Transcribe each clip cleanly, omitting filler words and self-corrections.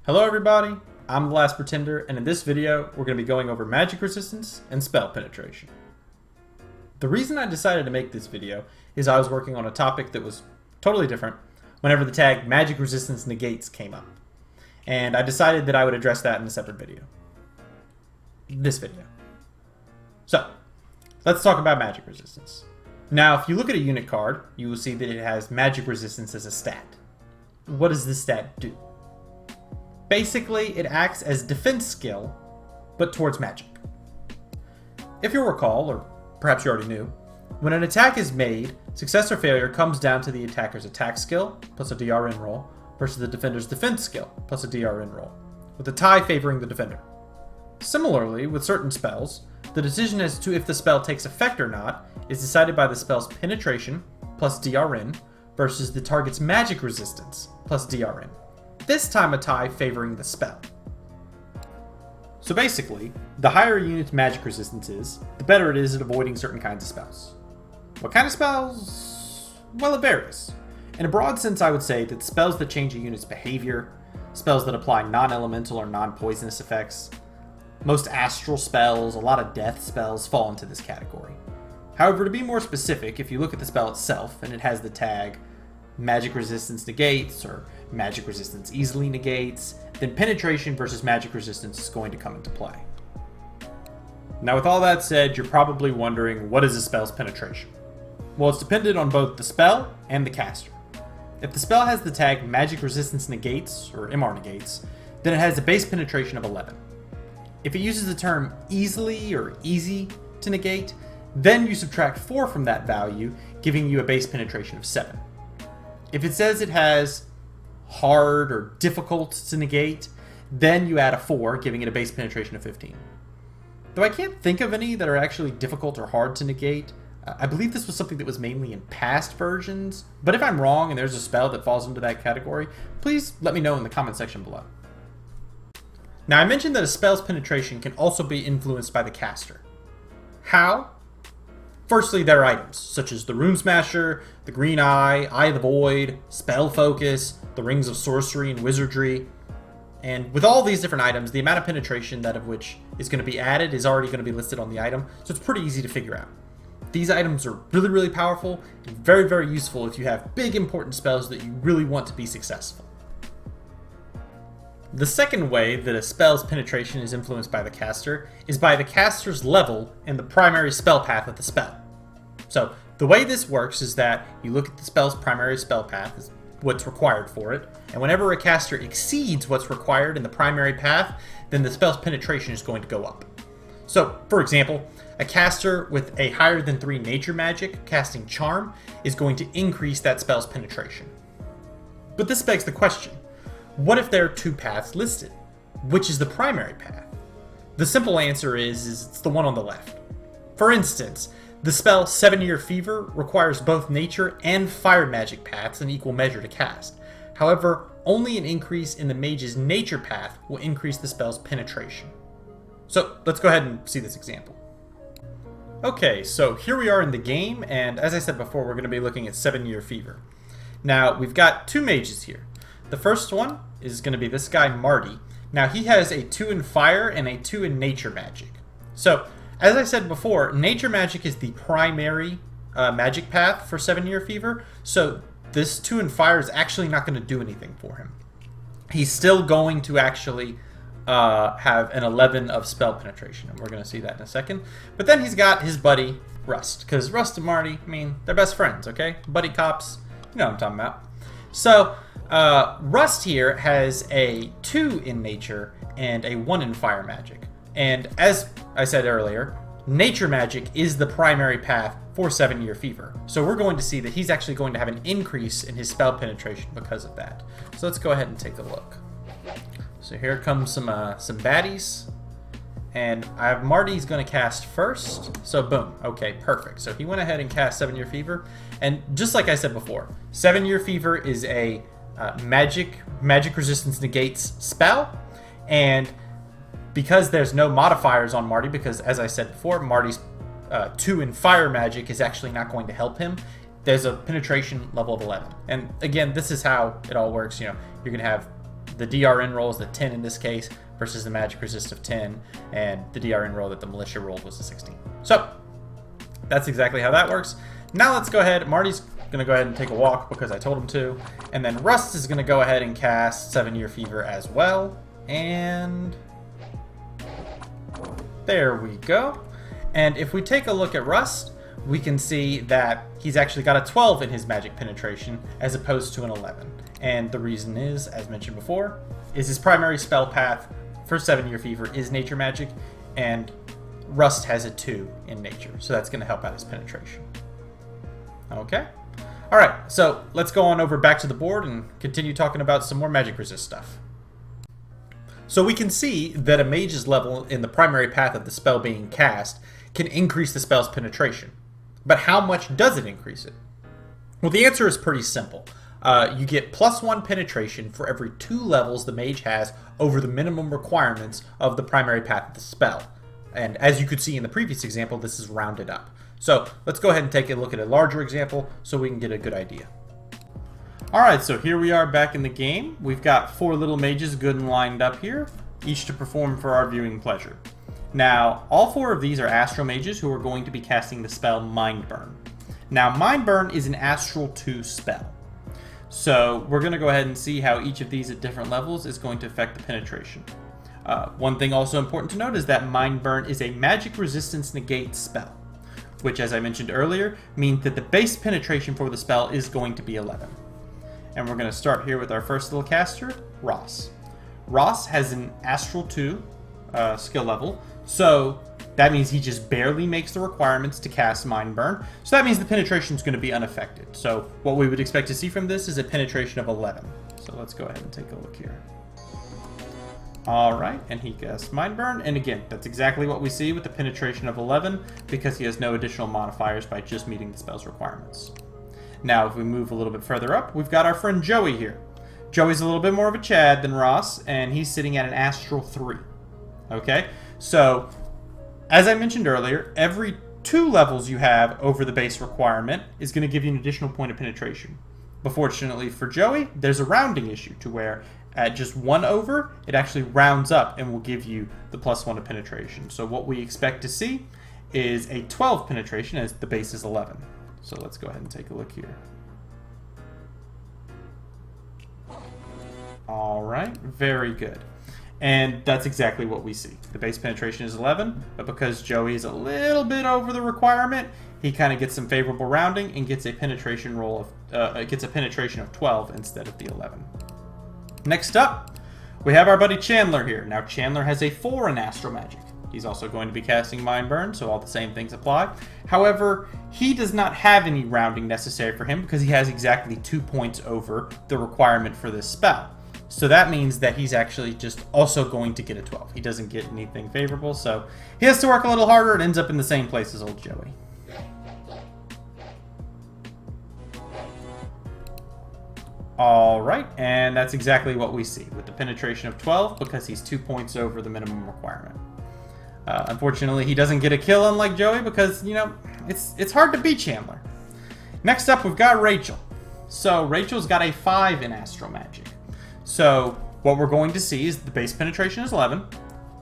Hello everybody, I'm the Last Pretender, and in this video we're going to be going over magic resistance and spell penetration. The reason I decided to make this video is I was working on a topic that was totally different whenever the tag magic resistance negates came up. And I decided that I would address that in a separate video. This video. So, let's talk about magic resistance. Now, if you look at a unit card, you will see that it has magic resistance as a stat. What does this stat do? Basically, it acts as defense skill, but towards magic. If you'll recall, or perhaps you already knew, when an attack is made, success or failure comes down to the attacker's attack skill, plus a DRN roll, versus the defender's defense skill, plus a DRN roll, with a tie favoring the defender. Similarly, with certain spells, the decision as to if the spell takes effect or not is decided by the spell's penetration, plus DRN, versus the target's magic resistance, plus DRN. This time a tie favoring the spell. So basically, the higher a unit's magic resistance is, the better it is at avoiding certain kinds of spells. What kind of spells? Well, it varies. In a broad sense, I would say that spells that change a unit's behavior, spells that apply non-elemental or non-poisonous effects, most astral spells, a lot of death spells fall into this category. However, to be more specific, if you look at the spell itself and it has the tag magic resistance negates or magic resistance easily negates, then penetration versus magic resistance is going to come into play. Now, with all that said, you're probably wondering, what is a spell's penetration? Well, it's dependent on both the spell and the caster. If the spell has the tag magic resistance negates or MR negates, then it has a base penetration of 11. If it uses the term easily or easy to negate, then you subtract 4 from that value, giving you a base penetration of 7. If it says it has hard or difficult to negate, then you add a 4, giving it a base penetration of 15. Though I can't think of any that are actually difficult or hard to negate. I believe this was something that was mainly in past versions, but if I'm wrong and there's a spell that falls into that category, please let me know in the comment section below. Now, I mentioned that a spell's penetration can also be influenced by the caster. How? Firstly, their items, such as the Rune Smasher, the Green Eye, Eye of the Void, Spell Focus, the Rings of Sorcery and Wizardry. And with all these different items, the amount of penetration that of which is going to be added is already going to be listed on the item, so it's pretty easy to figure out. These items are really, really powerful and very, very useful if you have big important spells that you really want to be successful. The second way that a spell's penetration is influenced by the caster is by the caster's level and the primary spell path of the spell. So the way this works is that you look at the spell's primary spell path, is what's required for it, and whenever a caster exceeds what's required in the primary path, then the spell's penetration is going to go up. So, for example, a caster with a higher than 3 nature magic casting Charm is going to increase that spell's penetration. But this begs the question, what if there are 2 paths listed? Which is the primary path? The simple answer is it's the one on the left. For instance, the spell 7-Year Fever requires both nature and fire magic paths in equal measure to cast. However, only an increase in the mage's nature path will increase the spell's penetration. So let's go ahead and see this example. Okay, so here we are in the game, and as I said before, we're going to be looking at 7-Year Fever. Now, we've got 2 mages here. The first one is going to be this guy, Marty. Now, he has a 2 in fire and a 2 in nature magic. So, as I said before, nature magic is the primary magic path for 7-Year Fever, so this 2 in fire is actually not going to do anything for him. He's still going to actually have an 11 of spell penetration, and we're going to see that in a second. But then he's got his buddy, Rust, because Rust and Marty, I mean, they're best friends, okay? Buddy cops, you know what I'm talking about. So, Rust here has a 2 in nature and a 1 in fire magic. And as I said earlier, nature magic is the primary path for 7-Year Fever. So we're going to see that he's actually going to have an increase in his spell penetration because of that. So let's go ahead and take a look. So here comes some baddies. And I have Marty's going to cast first. So boom. Okay, perfect. So he went ahead and cast 7-Year Fever. And just like I said before, 7-Year Fever is a magic resistance negates spell. And because there's no modifiers on Marty, because as I said before, Marty's 2 in fire magic is actually not going to help him, there's a penetration level of 11. And again, this is how it all works. You know, you're going to have The DRN roll is the 10 in this case versus the magic resist of 10, and the DRN roll that the militia rolled was a 16. So that's exactly how that works. Now let's go ahead. Marty's going to go ahead and take a walk because I told him to, and then Rust is going to go ahead and cast 7-Year Fever as well, and there we go. And if we take a look at Rust, we can see that he's actually got a 12 in his magic penetration as opposed to an 11. And the reason is, as mentioned before, is his primary spell path for 7-Year Fever is nature magic, and Rust has a 2 in nature, so that's going to help out his penetration. Okay. Alright, so let's go on over back to the board and continue talking about some more magic resist stuff. So we can see that a mage's level in the primary path of the spell being cast can increase the spell's penetration. But how much does it increase it? Well, the answer is pretty simple. You get +1 penetration for every 2 levels the mage has over the minimum requirements of the primary path of the spell. And as you could see in the previous example, this is rounded up. So let's go ahead and take a look at a larger example so we can get a good idea. Alright, so here we are back in the game. We've got 4 little mages good and lined up here, each to perform for our viewing pleasure. Now, all 4 of these are astral mages who are going to be casting the spell Mind Burn. Now, Mind Burn is an astral 2 spell. So we're going to go ahead and see how each of these at different levels is going to affect the penetration. One thing also important to note is that Mind Burn is a magic resistance negate spell, which, as I mentioned earlier, means that the base penetration for the spell is going to be 11. And we're going to start here with our first little caster, Ross. Ross has an Astral 2 skill level, so that means he just barely makes the requirements to cast Mind Burn, so that means the penetration is going to be unaffected. So what we would expect to see from this is a penetration of 11. So let's go ahead and take a look here. Alright, and he casts Mind Burn, and again, that's exactly what we see with the penetration of 11, because he has no additional modifiers by just meeting the spell's requirements. Now, if we move a little bit further up, we've got our friend Joey here. Joey's a little bit more of a Chad than Ross, and he's sitting at an Astral 3. Okay, so as I mentioned earlier, every 2 levels you have over the base requirement is going to give you an additional point of penetration. But fortunately for Joey, there's a rounding issue to where at just 1 over, it actually rounds up and will give you the +1 of penetration. So what we expect to see is a 12 penetration as the base is 11. So let's go ahead and take a look here. Alright, very good. And that's exactly what we see. The base penetration is 11, but because Joey is a little bit over the requirement, he kind of gets some favorable rounding and gets a penetration roll of gets a penetration of 12 instead of the 11. Next up, we have our buddy Chandler here. Now Chandler has a 4 in Astral Magic. He's also going to be casting Mind Burn, so all the same things apply. However, he does not have any rounding necessary for him because he has exactly 2 points over the requirement for this spell. So that means that he's actually just also going to get a 12. He doesn't get anything favorable, so he has to work a little harder and ends up in the same place as old Joey. Alright, and that's exactly what we see with the penetration of 12 because he's 2 points over the minimum requirement. Unfortunately, he doesn't get a kill unlike Joey because, you know, it's hard to beat Chandler. Next up, we've got Rachel. So Rachel's got a 5 in Astral Magic. So what we're going to see is the base penetration is 11,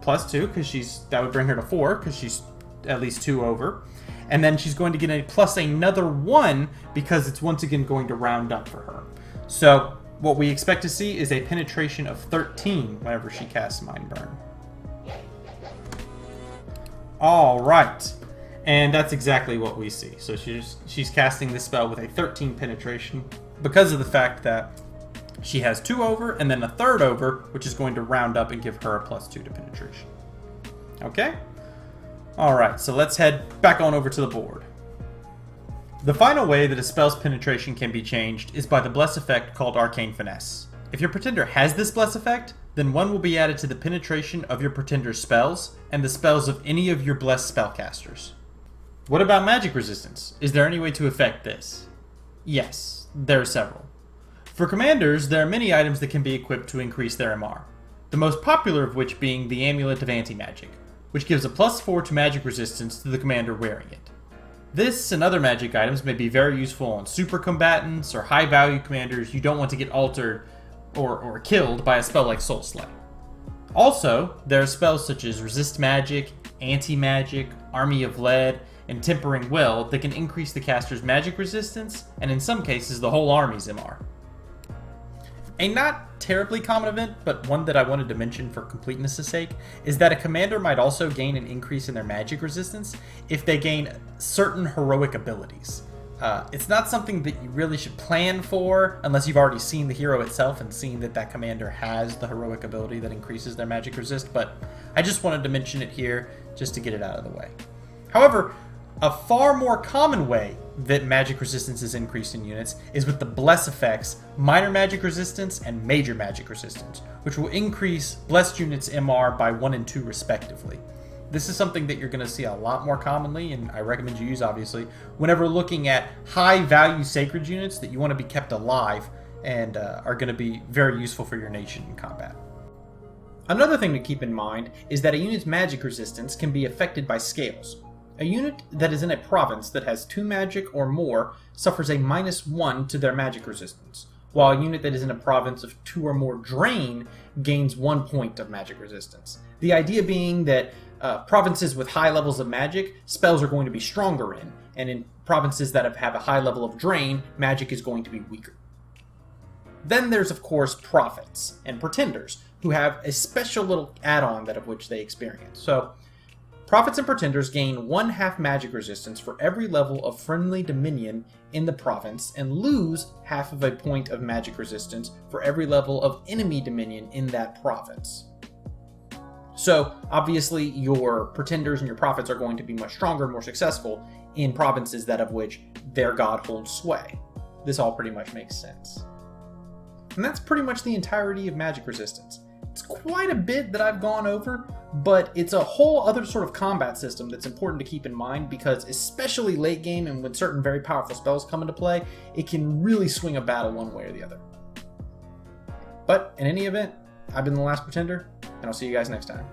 plus 2, because that would bring her to 4, because she's at least 2 over. And then she's going to get a plus another 1, because it's once again going to round up for her. So what we expect to see is a penetration of 13 whenever she casts Mind Burn. Alright, and that's exactly what we see. So she's casting this spell with a 13 penetration because of the fact that she has 2 over and then a 3rd over, which is going to round up and give her a +2 to penetration. Okay? Alright, so let's head back on over to the board. The final way that a spell's penetration can be changed is by the bless effect called Arcane Finesse. If your pretender has this bless effect, then 1 will be added to the penetration of your pretender's spells and the spells of any of your blessed spellcasters. What about magic resistance? Is there any way to affect this? Yes, there are several. For commanders, there are many items that can be equipped to increase their MR, the most popular of which being the Amulet of Anti-Magic, which gives a +4 to magic resistance to the commander wearing it. This and other magic items may be very useful on super combatants or high value commanders you don't want to get altered or killed by a spell like Soul Slay. Also, there are spells such as Resist Magic, Anti-Magic, Army of Lead, and Tempering Will that can increase the caster's magic resistance, and in some cases the whole army's MR. A not terribly common event, but one that I wanted to mention for completeness' sake, is that a commander might also gain an increase in their magic resistance if they gain certain heroic abilities. It's not something that you really should plan for unless you've already seen the hero itself and seen that that commander has the heroic ability that increases their magic resist, but I just wanted to mention it here just to get it out of the way. However, a far more common way that magic resistance is increased in units is with the bless effects, minor magic resistance and major magic resistance, which will increase blessed units MR by 1 and 2 respectively. This is something that you're going to see a lot more commonly, and I recommend you use, obviously, whenever looking at high-value sacred units that you want to be kept alive and are going to be very useful for your nation in combat. Another thing to keep in mind is that a unit's magic resistance can be affected by scales. A unit that is in a province that has 2 magic or more suffers a -1 to their magic resistance, while a unit that is in a province of 2 or more drain gains 1 point of magic resistance. The idea being that provinces with high levels of magic, spells are going to be stronger in, and in provinces that have a high level of drain, magic is going to be weaker. Then there's, of course, prophets and pretenders, who have a special little add-on that of which they experience. So, prophets and pretenders gain 1/2 magic resistance for every level of friendly dominion in the province, and lose 1/2 of a point of magic resistance for every level of enemy dominion in that province. So, obviously, your pretenders and your prophets are going to be much stronger and more successful in provinces that of which their god holds sway. This all pretty much makes sense. And that's pretty much the entirety of magic resistance. It's quite a bit that I've gone over, but it's a whole other sort of combat system that's important to keep in mind because especially late game and when certain very powerful spells come into play, it can really swing a battle one way or the other. But in any event, I've been The Last Pretender, and I'll see you guys next time.